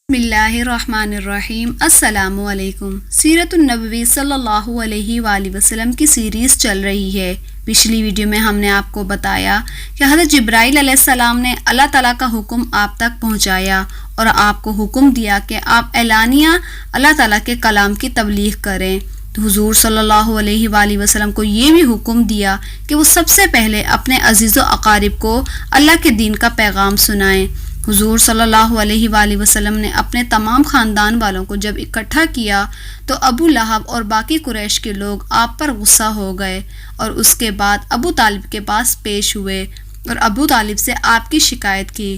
بسم اللہ الرحمن الرحیم۔ السلام علیکم۔ سیرت النبوی صلی اللہ علیہ وآلہ وسلم کی سیریز چل رہی ہے۔ پچھلی ویڈیو میں ہم نے آپ کو بتایا کہ حضرت جبرائیل علیہ السلام نے اللہ تعالیٰ کا حکم آپ تک پہنچایا اور آپ کو حکم دیا کہ آپ اعلانیہ اللہ تعالیٰ کے کلام کی تبلیغ کریں۔ تو حضور صلی اللہ علیہ وآلہ وسلم کو یہ بھی حکم دیا کہ وہ سب سے پہلے اپنے عزیز و اقارب کو اللہ کے دین کا پیغام سنائیں۔ حضور صلی اللہ علیہ وآلہ وسلم نے اپنے تمام خاندان والوں کو جب اکٹھا کیا تو ابو لہب اور باقی قریش کے لوگ آپ پر غصہ ہو گئے اور اس کے بعد ابو طالب کے پاس پیش ہوئے اور ابو طالب سے آپ کی شکایت کی۔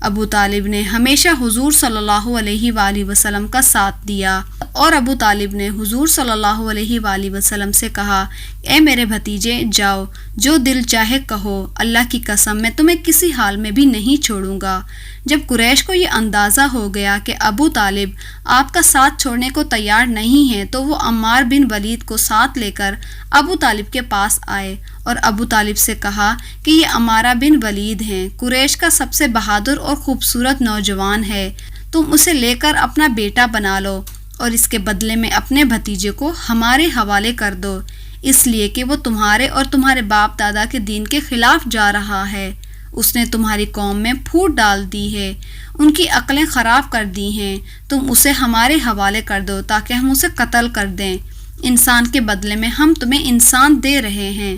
ابو طالب نے ہمیشہ حضور صلی اللہ علیہ وآلہ وسلم کا ساتھ دیا اور ابو طالب نے حضور صلی اللہ علیہ وآلہ وسلم سے کہا، اے میرے بھتیجے، جاؤ، جو دل چاہے کہو، اللہ کی قسم میں تمہیں کسی حال میں بھی نہیں چھوڑوں گا۔ جب قریش کو یہ اندازہ ہو گیا کہ ابو طالب آپ کا ساتھ چھوڑنے کو تیار نہیں ہے تو وہ عمار بن ولید کو ساتھ لے کر ابو طالب کے پاس آئے اور ابو طالب سے کہا کہ یہ عمارہ بن ولید ہیں، قریش کا سب سے بہادر اور خوبصورت نوجوان ہے، تم اسے لے کر اپنا بیٹا بنا لو اور اس کے بدلے میں اپنے بھتیجے کو ہمارے حوالے کر دو، اس لیے کہ وہ تمہارے اور تمہارے باپ دادا کے دین کے خلاف جا رہا ہے۔ اس نے تمہاری قوم میں پھوٹ ڈال دی ہے، ان کی عقلیں خراب کر دی ہیں، تم اسے ہمارے حوالے کر دو تاکہ ہم اسے قتل کر دیں، انسان کے بدلے میں ہم تمہیں انسان دے رہے ہیں۔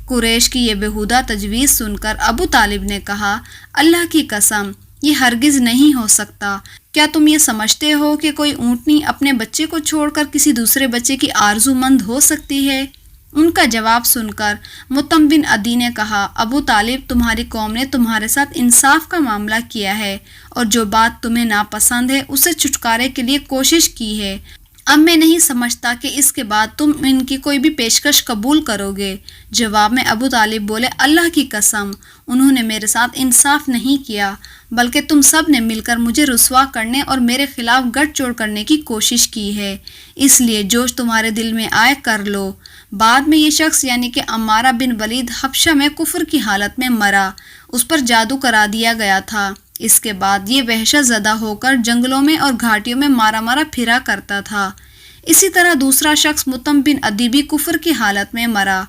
قریش کی یہ بیہودہ تجویز سن کر ابو طالب نے کہا، اللہ کی قسم، یہ ہرگز نہیں ہو سکتا۔ کیا تم یہ سمجھتے ہو کہ کوئی اونٹنی اپنے بچے کو چھوڑ کر کسی دوسرے بچے کی آرزو مند ہو سکتی ہے؟ ان کا جواب سن کر مطعم بن عدی نے کہا، ابو طالب، تمہاری قوم نے تمہارے ساتھ انصاف کا معاملہ کیا ہے اور جو بات تمہیں ناپسند ہے اسے چھٹکارے کے لیے کوشش کی ہے۔ اب میں نہیں سمجھتا کہ اس کے بعد تم ان کی کوئی بھی پیشکش قبول کرو گے۔ جواب میں ابو طالب بولے، اللہ کی قسم، انہوں نے میرے ساتھ انصاف نہیں کیا، بلکہ تم سب نے مل کر مجھے رسوا کرنے اور میرے خلاف گٹھ جوڑ کرنے کی کوشش کی ہے، اس لیے جو تمہارے دل میں آئے کر لو۔ بعد میں یہ شخص یعنی کہ عمارہ بن ولید حبشہ میں کفر کی حالت میں مرا، اس پر جادو کرا دیا گیا تھا۔ اس کے بعد یہ وحشت زدہ ہو کر جنگلوں میں اور گھاٹیوں میں مارا پھرا کرتا تھا۔ اسی طرح دوسرا شخص مطعم بن عدی بھی کفر کی حالت میں مرا۔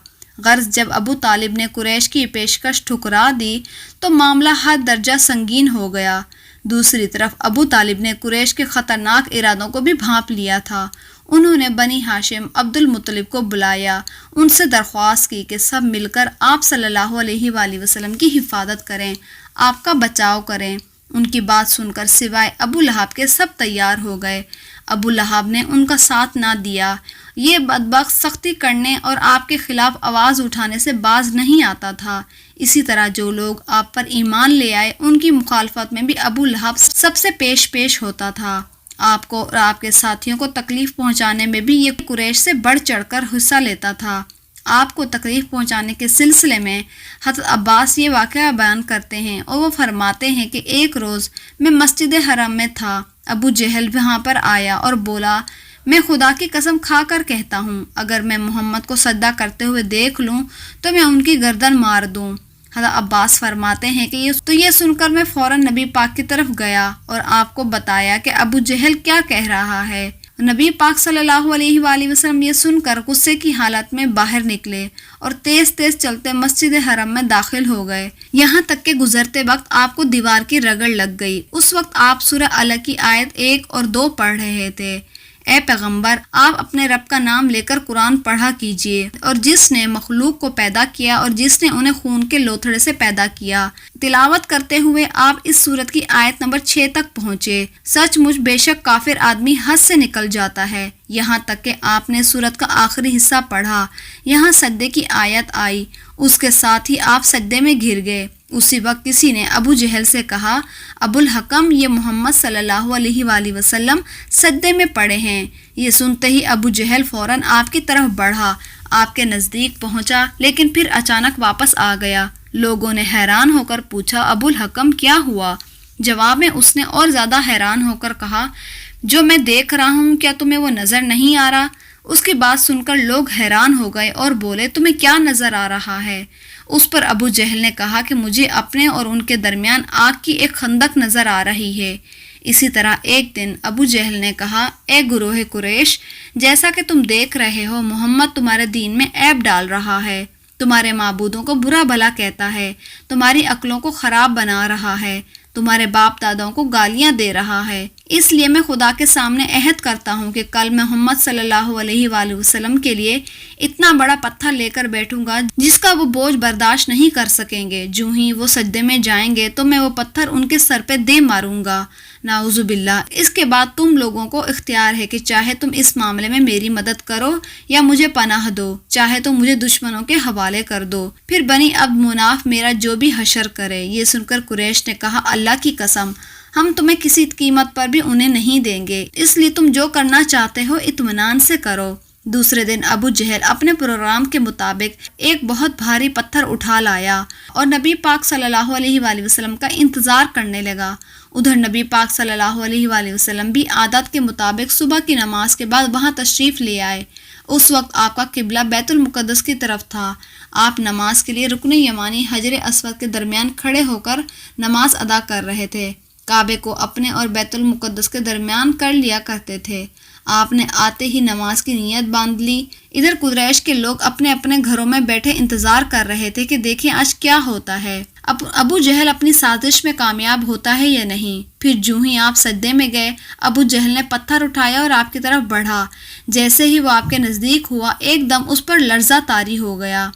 غرض جب ابو طالب نے قریش کی پیشکش ٹھکرا دی تو معاملہ حد درجہ سنگین ہو گیا۔ دوسری طرف ابو طالب نے قریش کے خطرناک ارادوں کو بھی بھانپ لیا تھا۔ انہوں نے بنی ہاشم عبد المطلب کو بلایا، ان سے درخواست کی کہ سب مل کر آپ صلی اللہ علیہ وآلہ وسلم کی حفاظت کریں، آپ کا بچاؤ کریں۔ ان کی بات سن کر سوائے ابو لہب کے سب تیار ہو گئے۔ ابو لہب نے ان کا ساتھ نہ دیا، یہ بدبخت سختی کرنے اور آپ کے خلاف آواز اٹھانے سے باز نہیں آتا تھا۔ اسی طرح جو لوگ آپ پر ایمان لے آئے ان کی مخالفت میں بھی ابو لہب سب سے پیش ہوتا تھا۔ آپ کو اور آپ کے ساتھیوں کو تکلیف پہنچانے میں بھی یہ قریش سے بڑھ چڑھ کر حصہ لیتا تھا۔ آپ کو تکلیف پہنچانے کے سلسلے میں حضرت عباس یہ واقعہ بیان کرتے ہیں اور وہ فرماتے ہیں کہ ایک روز میں مسجد حرم میں تھا، ابو جہل وہاں پر آیا اور بولا، میں خدا کی قسم کھا کر کہتا ہوں، اگر میں محمد کو سجدہ کرتے ہوئے دیکھ لوں تو میں ان کی گردن مار دوں۔ حضرت عباس فرماتے ہیں کہ یہ سن کر میں فوراً نبی پاک کی طرف گیا اور آپ کو بتایا کہ ابو جہل کیا کہہ رہا ہے۔ نبی پاک صلی اللہ علیہ وآلہ وسلم یہ سن کر غصے کی حالت میں باہر نکلے اور تیز چلتے مسجد حرم میں داخل ہو گئے، یہاں تک کہ گزرتے وقت آپ کو دیوار کی رگڑ لگ گئی۔ اس وقت آپ سورہ الگ کی آیت 1 اور 2 پڑھ رہے تھے۔ اے پیغمبر، آپ اپنے رب کا نام لے کر قرآن پڑھا کیجئے، اور جس نے مخلوق کو پیدا کیا اور جس نے انہیں خون کے لوتھڑے سے پیدا کیا۔ تلاوت کرتے ہوئے آپ اس سورت کی آیت نمبر 6 تک پہنچے۔ سچ مچ بے شک کافر آدمی حد سے نکل جاتا ہے، یہاں تک کہ آپ نے سورت کا آخری حصہ پڑھا، یہاں سجدے کی آیت آئی، اس کے ساتھ ہی آپ سجدے میں گر گئے۔ اسی وقت کسی نے ابو جہل سے کہا، ابو الحکم، یہ محمد صلی اللہ علیہ وآلہ وسلم سجدے میں پڑے ہیں۔ یہ سنتے ہی ابو جہل فوراً آپ کی طرف بڑھا، آپ کے نزدیک پہنچا، لیکن پھر اچانک واپس آ گیا۔ لوگوں نے حیران ہو کر پوچھا، ابو الحکم کیا ہوا؟ جواب میں اس نے اور زیادہ حیران ہو کر کہا، جو میں دیکھ رہا ہوں کیا تمہیں وہ نظر نہیں آ رہا؟ اس کی بات سن کر لوگ حیران ہو گئے اور بولے، تمہیں کیا نظر آ رہا ہے؟ اس پر ابو جہل نے کہا کہ مجھے اپنے اور ان کے درمیان آگ کی ایک خندق نظر آ رہی ہے۔ اسی طرح ایک دن ابو جہل نے کہا، اے گروہ قریش، جیسا کہ تم دیکھ رہے ہو محمد تمہارے دین میں عیب ڈال رہا ہے، تمہارے معبودوں کو برا بھلا کہتا ہے، تمہاری عقلوں کو خراب بنا رہا ہے، تمہارے باپ داداؤں کو گالیاں دے رہا ہے۔ اس لیے میں خدا کے سامنے عہد کرتا ہوں کہ کل میں محمد صلی اللہ علیہ وآلہ وسلم کے لیے اتنا بڑا پتھر لے کر بیٹھوں گا جس کا وہ بوجھ برداشت نہیں کر سکیں گے۔ جو ہی وہ سجدے میں جائیں گے تو میں وہ پتھر ان کے سر پہ دے ماروں گا، نعوذ باللہ۔ اس کے بعد تم لوگوں کو اختیار ہے کہ چاہے تم اس معاملے میں میری مدد کرو یا مجھے پناہ دو، چاہے تو مجھے دشمنوں کے حوالے کر دو، پھر بنی عبد مناف میرا جو بھی حشر کرے۔ یہ سن کر قریش نے کہا، اللہ کی قسم، ہم تمہیں کسی قیمت پر بھی انہیں نہیں دیں گے، اس لیے تم جو کرنا چاہتے ہو اطمینان سے کرو۔ دوسرے دن ابو جہل اپنے پروگرام کے مطابق ایک بہت بھاری پتھر اٹھا لایا اور نبی پاک صلی اللہ علیہ وآلہ وسلم کا انتظار کرنے لگا۔ ادھر نبی پاک صلی اللہ علیہ وآلہ وسلم بھی عادت کے مطابق صبح کی نماز کے بعد وہاں تشریف لے آئے۔ اس وقت آپ کا قبلہ بیت المقدس کی طرف تھا۔ آپ نماز کے لیے رکن یمانی حجر اسود کے درمیان کھڑے ہو کر نماز ادا کر رہے تھے۔ کعبے کو اپنے اور بیت المقدس کے درمیان کر لیا کرتے تھے۔ آپ نے آتے ہی نماز کی نیت باندھ لی۔ ادھر قریش کے لوگ اپنے اپنے گھروں میں بیٹھے انتظار کر رہے تھے کہ دیکھیں آج کیا ہوتا ہے، ابو جہل اپنی سازش میں کامیاب ہوتا ہے یا نہیں۔ پھر جو ہی آپ سجدے میں گئے، ابو جہل نے پتھر اٹھایا اور آپ کی طرف بڑھا۔ جیسے ہی وہ آپ کے نزدیک ہوا، ایک دم اس پر لرزہ طاری ہو گیا،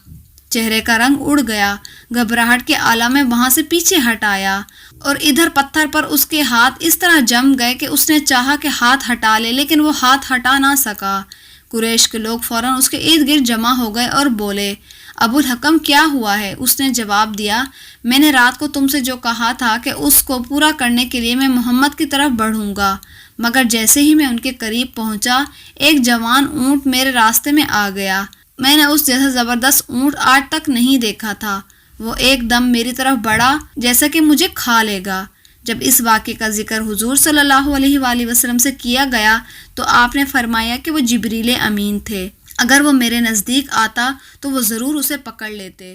چہرے کا رنگ اڑ گیا، گھبراہٹ کے عالم میں وہاں سے پیچھے ہٹ آیا، اور ادھر پتھر پر اس کے ہاتھ اس طرح جم گئے کہ اس نے چاہا کہ ہاتھ ہٹا لے لیکن وہ ہاتھ ہٹا نہ سکا۔ قریش کے لوگ فوراً اس کے ارد گرد جمع ہو گئے اور بولے، ابو الحکم کیا ہوا ہے؟ اس نے جواب دیا، میں نے رات کو تم سے جو کہا تھا کہ اس کو پورا کرنے کے لیے میں محمد کی طرف بڑھوں گا، مگر جیسے ہی میں ان کے قریب پہنچا، ایک جوان اونٹ میرے راستے میں آ گیا۔ میں نے اس جیسا زبردست اونٹ آج تک نہیں دیکھا تھا۔ وہ ایک دم میری طرف بڑھا جیسا کہ مجھے کھا لے گا۔ جب اس واقعے کا ذکر حضور صلی اللہ علیہ وآلہ وسلم سے کیا گیا تو آپ نے فرمایا کہ وہ جبریل امین تھے، اگر وہ میرے نزدیک آتا تو وہ ضرور اسے پکڑ لیتے۔